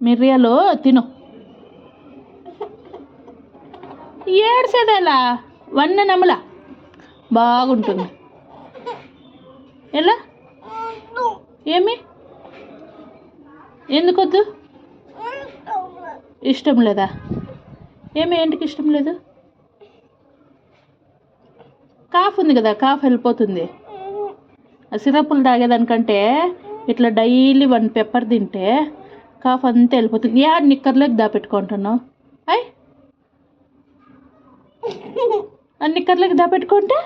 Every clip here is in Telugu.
మిరియాలు తిను. ఏడ్సేదేలా వన్న నమ్మల బాగుంటుంది. ఎలా ఏమి ఎందుకొద్దు? ఇష్టం లేదా? ఏమి ఏంటికి ఇష్టం లేదు? కాఫ్ ఉంది కదా, కాఫ్ వెళ్ళిపోతుంది. సిరప్పులు తాగేదానికంటే ఇట్లా డైలీ 1 పెప్పర్ తింటే కాఫ్ అంతా వెళ్ళిపోతుంది. నిక్కర్లోకి దాపెట్టుకుంటున్నావు? అయ్ నిక్కర్లోకి దాపెట్టుకుంటే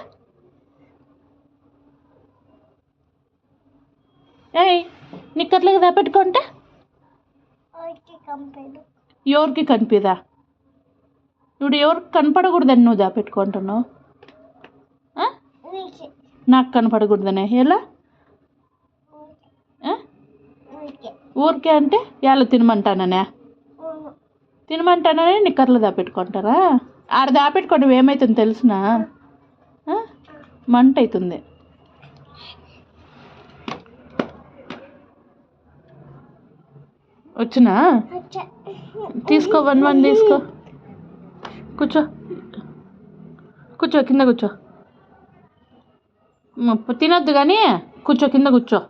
ఏయ్ నిక్కర్లోకి దాపెట్టుకుంటే ఎవరికి కనిపిదా? ఇప్పుడు ఎవరికి కనపడకూడదని నువ్వు దాపెట్టుకుంటున్నావు? నాకు కనపడకూడదనే ఎలా? ఊరికే అంటే ఎలా తినమంటాననే? తినమంటాననే నిక్కర్లు దాపెట్టుకుంటారా? ఆడ దాపెట్టుకోవడం ఏమవుతుంది తెలుసునా? మంట అవుతుంది. వచ్చినా తీసుకో, 1 తీసుకో. కూర్చో కూర్చో, కింద కూర్చో. తినొద్దు కానీ కూర్చో, కింద కూర్చో.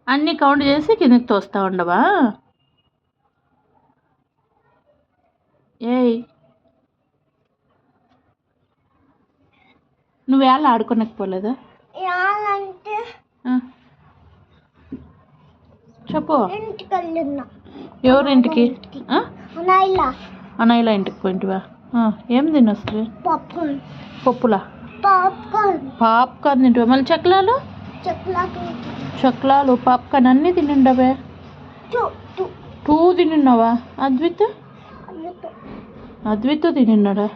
అన్నీ కౌంట్ చేసి కిందకి తోస్తా ఉండవా? ఏయ్ నువ్వు ఎలా ఆడుకోనకపోలేదా? చెప్పు. ఎవరింటికి? అన్నయ్యల ఇంటికి పోయింటివా? ఏం తినొస్తుంది? పప్పులా? పాప్కార్న్ తింటివా? మళ్ళీ చక్లాలు పాప్కార్న్ అన్నీ తినిండవే. 2 తినిన్నావా? అద్విత్ తినిన్నాడా?